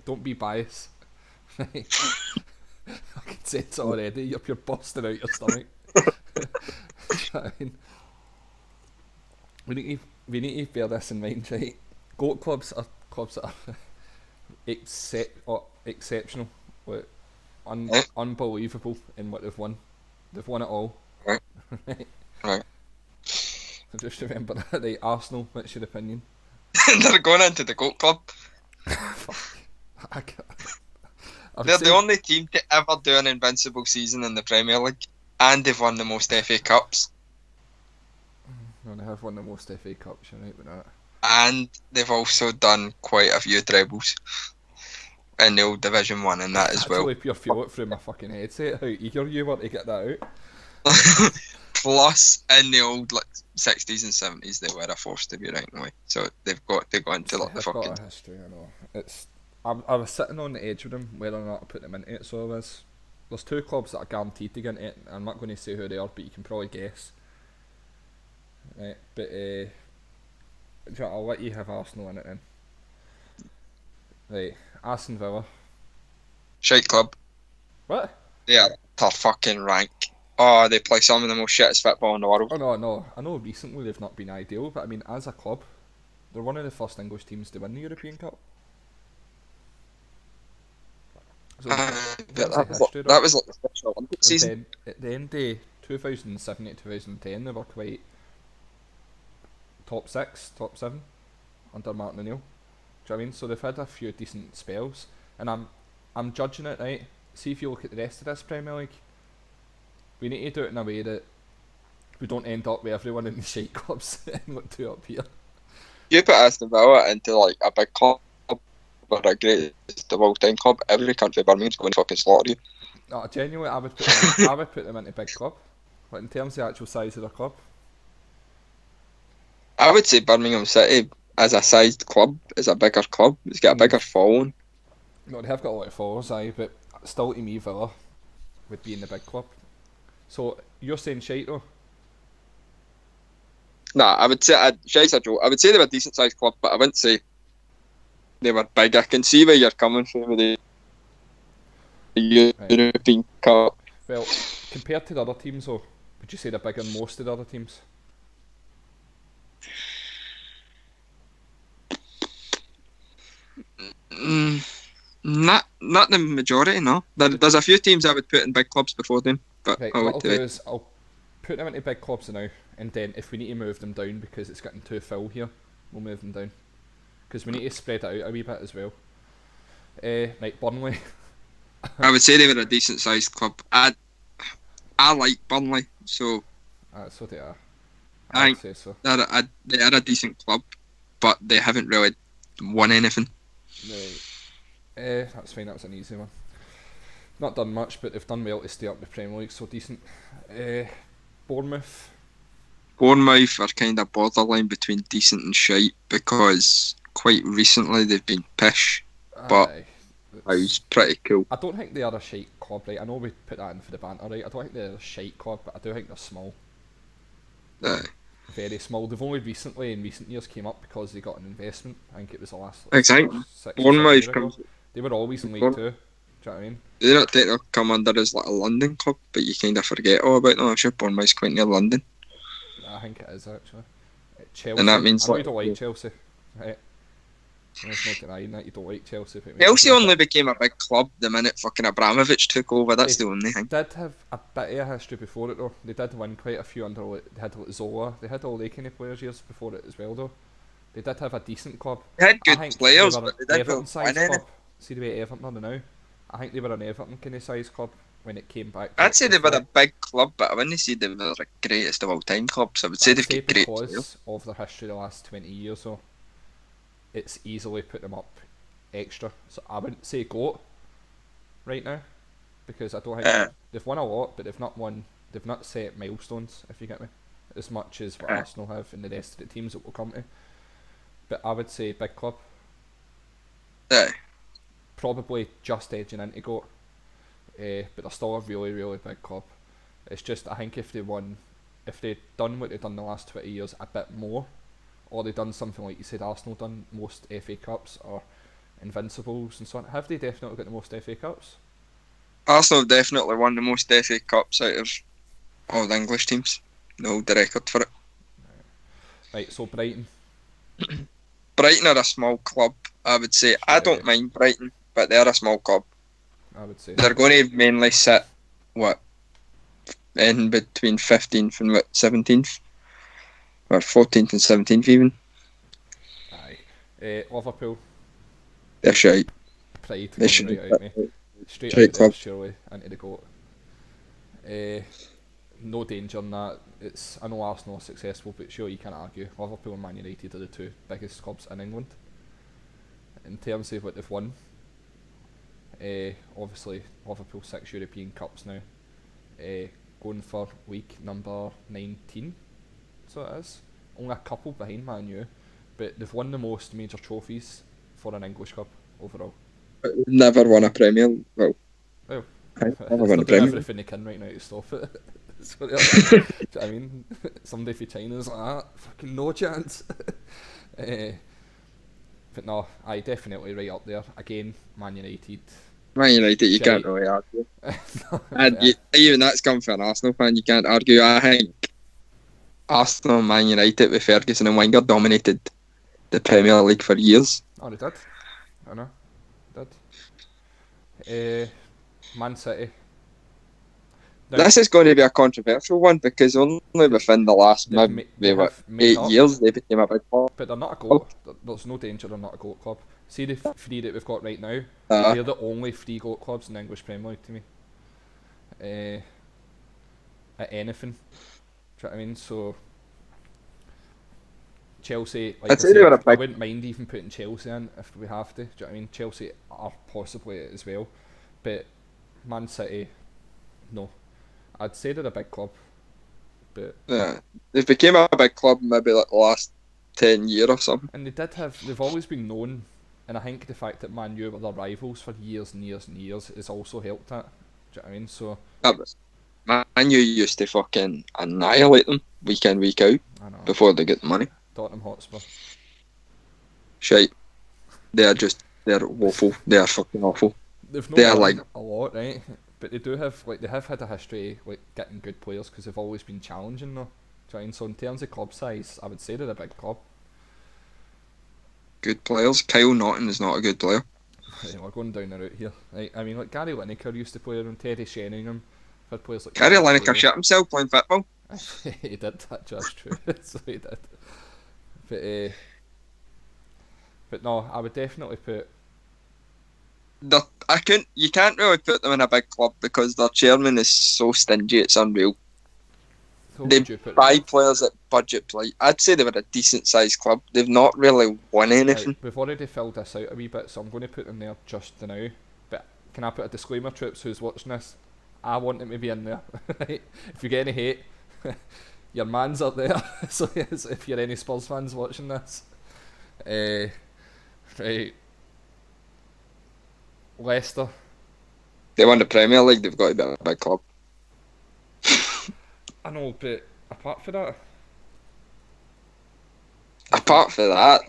don't be biased. I can say it already. You're busting out your stomach. I mean, we need to bear this in mind, right? Goat clubs are clubs that are exceptional, like, unbelievable in what they've won. They've won it all. Right. Right. So just remember that, right? Arsenal, what's your opinion? They're going into the GOAT Club. Fuck. I would They're the say, only team to ever do an invincible season in the Premier League, and they've won the most FA Cups, no, they have won the most FA Cups, you're right with that. and they've also done quite a few trebles in the old Division 1 and that as well. Actually, pure feel it through my fucking headset, how eager you were to get that out. Plus, in the old 60s and 70s, they were a force to be reckoned with. So they've got to go into like the They've fucking. got a history, I know. I was sitting on the edge of them, whether or not to put them into it, so there's two clubs that are guaranteed to get into it. I'm not going to say who they are, but you can probably guess. Right, but I'll let you have Arsenal in it then. Right, Aston Villa. Shite club. What? They are to fucking rank. Oh, they play some of the most shittest football in the world. Oh no, I know recently they've not been ideal, but I mean, as a club, they're one of the first English teams to win the European Cup. So that was like the Special Olympics season. Then, at the end of 2007 to 2010, they were quite top 6, top 7 under Martin O'Neill. Do you know what I mean? So they've had a few decent spells, and I'm judging it, right. See, if you look at the rest of this Premier League, we need to do it in a way that we don't end up with everyone in the shite clubs and look two up here. You put Aston Villa into like a big club or a greatest of all time club, every country Birmingham's going to fucking slaughter you. No, genuinely, I would put them into big club. But in terms of the actual size of their club, I would say Birmingham City, as a sized club, is a bigger club. It's got a bigger following. no, they have got a lot of followers, but still, to me, Villa would be in the big club. So you're saying shite though? Nah, I would say shite's a joke. I would say they were a decent sized club, but I wouldn't say they were big. I can see where you're coming from with the European Cup. Well, compared to the other teams, though, would you say they're bigger than most of the other teams? Not the majority, no. There's a few teams I would put in big clubs before them, but Right, what I'll do is I'll put them into big clubs now, and then if we need to move them down because it's getting too full here, we'll move them down. Because we need to spread it out a wee bit as well. Right, Burnley. I would say they were a decent sized club. I like Burnley, so So they are. I I'd say so. they are a decent club, but they haven't really won anything. Right. That's fine, that was an easy one. Not done much, but they've done well to stay up the Premier League, so decent. Bournemouth. Bournemouth are kind of borderline between decent and shite because quite recently they've been pish, but I was pretty cool. I don't think they are a shite club, right? I know we put that in for the banter, right? I don't think they're a shite club, but I do think they're small. Very small. They've only recently, in recent years, came up because they got an investment. I think it was the last exactly. 6 Bournemouth years ago. They were always in League 2. Do you know what I mean? They don't think they'll come under as like a London club, but you kind of forget all about them. I'm sure Bournemouth's quite near London. I think it is actually. Chelsea. And that means I know you don't like Chelsea, right? There's no denying that you don't like Chelsea. But Chelsea only became a big club the minute fucking Abramovich took over. That's the only thing. They did have a bit of a history before it though. They did win quite a few under. They had Zola. They had all they kind of players years before it as well though. They did have a decent club. They had good players, but they didn't Everton size win club. See the way Everton are now. I think they were an Everton kind of size club when it came back. I'd say they were a big club, but I wouldn't say they were the greatest of all time clubs. I would say they've got great players. Because of their history the last 20 years so it's easily put them up extra. So I wouldn't say GOAT right now because I don't think they've won a lot, but they've not set milestones, if you get me, as much as what Arsenal have and the rest of the teams that will come to. But I would say big club. Probably just edging into GOAT. But they're still a really, really big club. It's just, I think if they'd done what they've done the last 20 years a bit more, or they'd done something like you said Arsenal done, most FA Cups, or Invincibles and so on. Have they definitely got the most FA Cups? Arsenal definitely won the most FA Cups out of all the English teams. They hold the record for it. Right, so Brighton. Brighton are a small club, I would say. I don't mind Brighton, but they're a small club. I would say they're going to mainly sit in between 15th and 17th, or 14th and 17th even. Aye. Liverpool. They're shite. Pride They should right out me. Straight shite out club. there, surely into the goat. No danger in that. I know Arsenal are successful, but sure you can't argue. Liverpool and Man United are the two biggest clubs in England. In terms of what they've won, obviously Liverpool 6 European Cups now. Going for week number 19, so it is. Only a couple behind Man U, but they've won the most major trophies for an English club overall. Never won a Premier. Well, Well, never won a they're doing Premier. everything they can right now to stop it. That's what do you know what I mean? Somebody for China's like that, fucking no chance. But no, I definitely right up there. Again, Man United. Man United, you Shite. can't really argue. And even that's come from an Arsenal fan, you can't argue. I think Arsenal and Man United with Ferguson and Wenger dominated the Premier League for years. Oh, they did. I know. Did. Man City. Now, this is going to be a controversial one because only within the last maybe 8 years they became a big club. But they're not a goat. There's no danger they're not a goat club. See the three that we've got right now? They're the only 3 goat clubs in the English Premier League to me. At anything. Do you know what I mean? So Chelsea, like I said, I wouldn't mind even putting Chelsea in if we have to. Do you know what I mean? Chelsea are possibly it as well. But Man City, no. I'd say they're a big club, but yeah, they've became a big club maybe like the last 10 years or something. And they've always been known, and I think the fact that Man U were their rivals for years and years and years has also helped that. Do you know what I mean? So Man U used to fucking annihilate them week in, week out before they get the money. Tottenham Hotspur. Shite. They're woeful. They are fucking awful. They're like a lot, right? But they have had a history like getting good players because they've always been challenging though. So in terms of club size, I would say they're a big club. Good players. Kyle Naughton is not a good player. We're going down the route here. Right? I mean, like Gary Lineker used to play around, Teddy Sheringham. Had players like Gary Lineker shot himself playing football. He did. That's true. So he did. But no, I would definitely put. You can't really put them in a big club because their chairman is so stingy, it's unreal. They buy players at budget play. I'd say they were a decent sized club. They've not really won anything. Right, we've already filled this out a wee bit, so I'm going to put them there just now. But can I put a disclaimer, troops, who's watching this? I want them to be in there. Right? If you get any hate, your man's up there. So yes, if you're any Spurs fans watching this, right. Leicester. They won the Premier League, they've got to be a big club. I know, but apart from that...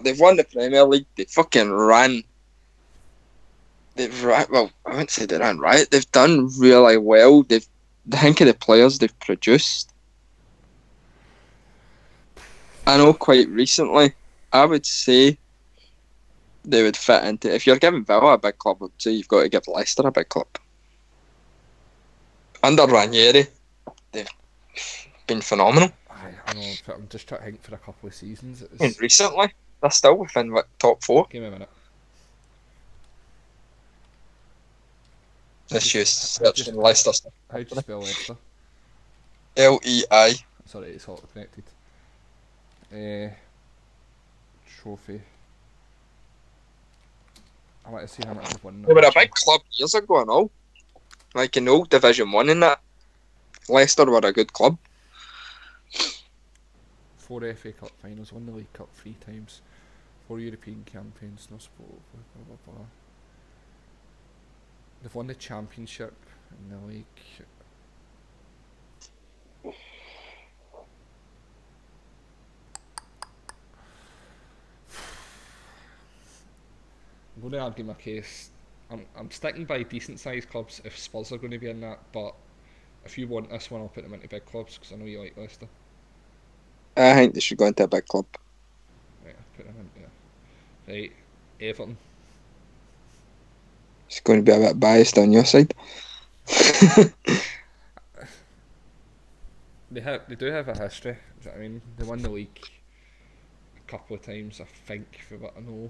they've won the Premier League, they fucking ran. Well, I wouldn't say they ran right. They've done really well. Think of the players they've produced. I know quite recently, I would say they would fit into. If you're giving Villa a big club, I'd say you've got to give Leicester a big club. Under Ranieri, they've been phenomenal. I know, but I'm just trying to think for a couple of seasons. And recently, they're still within top 4. Give me a minute. Let's just search in Leicester. How do you spell Leicester? Lei. Sorry, it's all connected. Trophy. I want to see how much they've won. They were a big club years ago and all. Like in the old Division 1 and that. Leicester were a good club. 4 FA Cup finals, won the League Cup 3 times, 4 European campaigns, no sport, blah blah blah. They've won the Championship in the league. going to argue my case. I'm sticking by decent sized clubs if Spurs are going to be in that, but if you want this one, I'll put them into big clubs because I know you like Leicester. I think they should go into a big club. Right, I'll put them into right. Everton. It's going to be a bit biased on your side. They do have a history. Do you know what I mean? They won the league a couple of times, I think, for what I know.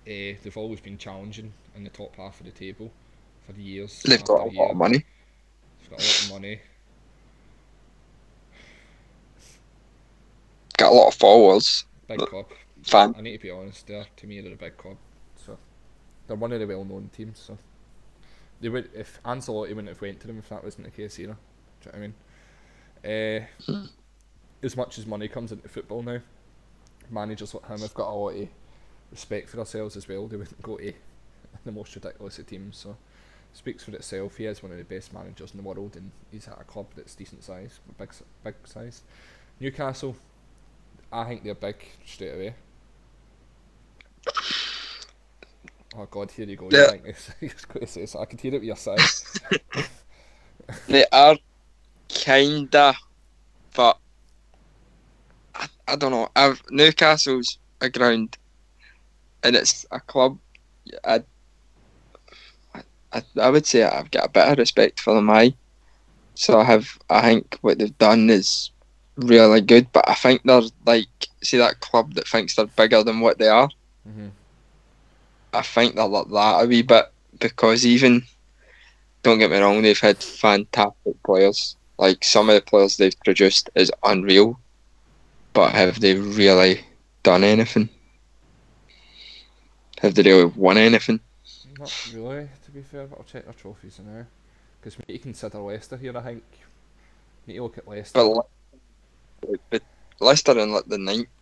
They've always been challenging in the top half of the table for years They've after got a lot year. of money. They've got a lot of money. Got a lot of followers. Big club. Fan. I need to be honest. To me, they're a big club. So they're one of the well-known teams. So they would, if Ancelotti wouldn't have went to them if that wasn't the case either. Do you know what I mean? As much as money comes into football now, managers like him have got a lot of respect for themselves as well. They wouldn't go to the most ridiculous of teams. So it speaks for itself. He is one of the best managers in the world, and he's at a club that's decent size, big size. Newcastle, I think they're big straight away. Oh God, here you go. You think he's going to say so? I could hear it with your side. They are kinda, but I don't know. Newcastle's a ground, and it's a club. I would say I've got a bit of respect for them. So I think what they've done is really good, but I think they're like, see that club that thinks they're bigger than what they are. Mm-hmm. I think they're like that a wee bit, because even, don't get me wrong, they've had fantastic players. Like, some of the players they've produced is unreal, but have they really done anything? Have they really won anything? Not really, to be fair, but I'll check their trophies now. Because you consider Leicester here, I think. You need to look at Leicester. But Leicester in like the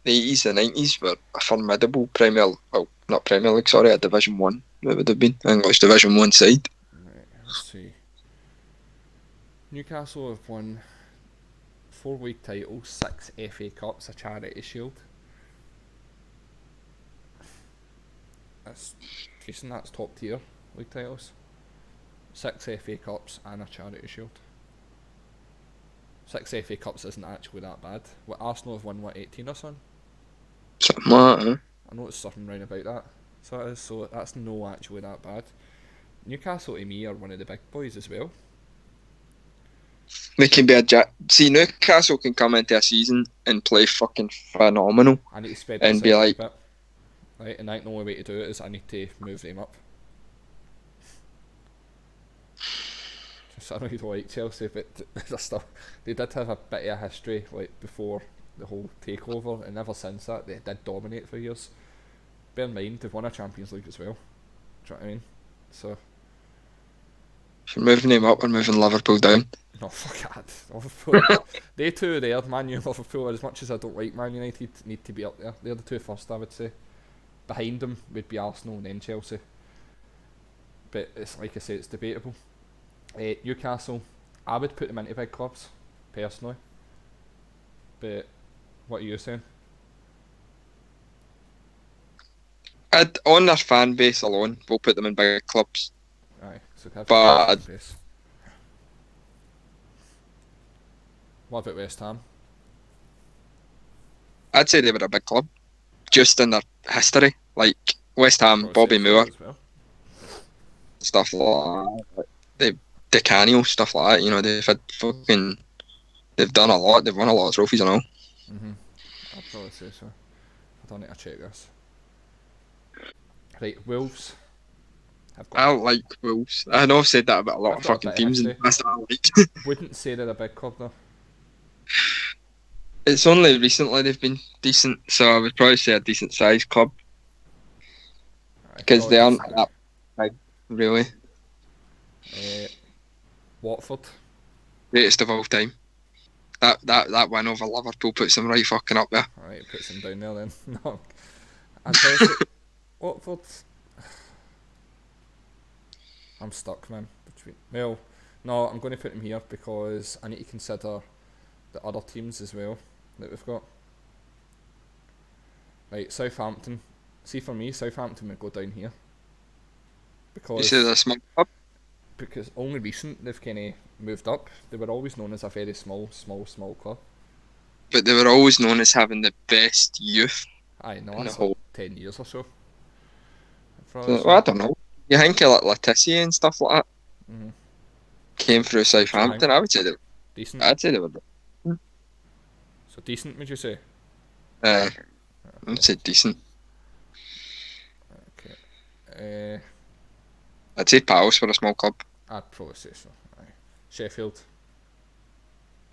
80s and 90s were a formidable a Division 1. It would have been English Division 1 side. Right, let's see. Newcastle have won 4 league titles, 6 FA Cups, a Charity Shield. That's decent, that's top tier league titles. 6 FA Cups and a Charity Shield. 6 FA Cups isn't actually that bad. What, Arsenal have won, 18 or something? Something like that, I know it's something round about that. So it is, so that's no actually that bad. Newcastle to me are one of the big boys as well. They can be see, Newcastle can come into a season and play fucking phenomenal. I need to spread and be like, a bit. Right, and I think the only way to do it is I need to move them up. I know you don't like Chelsea, but they did have a bit of a history like before the whole takeover, and ever since that they did dominate for years. Bear in mind they've won a Champions League as well. Do you know what I mean? So if you're moving them up, we're moving Liverpool down. No, fuck that. Liverpool, they two are there. Man U and Liverpool, as much as I don't like Man United, need to be up there. They're the two first, I would say. Behind them would be Arsenal and then Chelsea. But it's like I say, it's debatable. Newcastle, I would put them into big clubs, personally. But what are you saying? On their fan base alone, we'll put them in big clubs. Aye, so have but fan base. What about West Ham? I'd say they were a big club, just in their history. Like West Ham, Bobby Moore, well. Stuff like that. Di Canio, stuff like that. You know, they've done a lot. They've won a lot of trophies and all. I'd probably say so. I don't need to check this. Right, Wolves. I like Wolves. I know I've said that about a lot of fucking teams in the past. Wouldn't say they're a big club though. It's only recently they've been decent, so I would probably say a decent sized club. Because they aren't that big, really. Watford. Greatest of all time. That win over Liverpool puts them right fucking up there. Alright, puts them down there then. No. And Chelsea, Watford. I'm stuck, man. Well, no, I'm going to put them here because I need to consider the other teams as well that we've got. Right, Southampton. See, for me, Southampton would go down here You say they're a small club? because only recent they've kind of moved up. They were always known as a very small club. But they were always known as having the best youth Aye, no, in the that's whole. 10 years or so. So, well, I don't know. You think of like Letitia and stuff like that came through Southampton. I would say that. Decent. I'd say they were. So decent, would you say? I would say decent. Okay. I'd say Palace were a small club. I'd probably say so. Aye. Sheffield.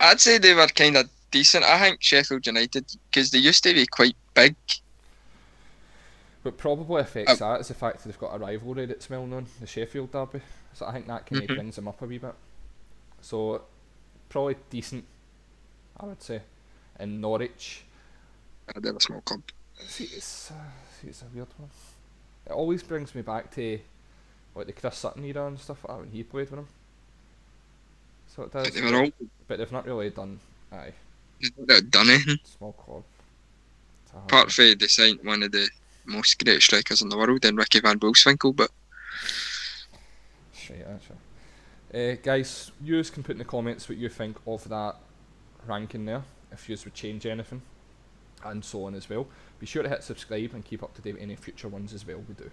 I'd say they were kind of decent. I think Sheffield United, because they used to be quite big. What probably affects that is the fact that they've got a rivalry that's well known, the Sheffield derby. So I think that kind of brings them up a wee bit. So probably decent, I would say. And Norwich. They're a small club. See, it's a weird one. It always brings me back to like the Chris Sutton era and stuff like that when he played with him. So it does. But they've not really done. Aye. They've done anything. Small club. Apart from they signed one of the most great strikers in the world in Ricky van Wolfswinkel, but. Shit, actually. Guys, you can put in the comments what you think of that ranking there, if you would change anything, and so on as well. Be sure to hit subscribe and keep up to date with any future ones as well we do.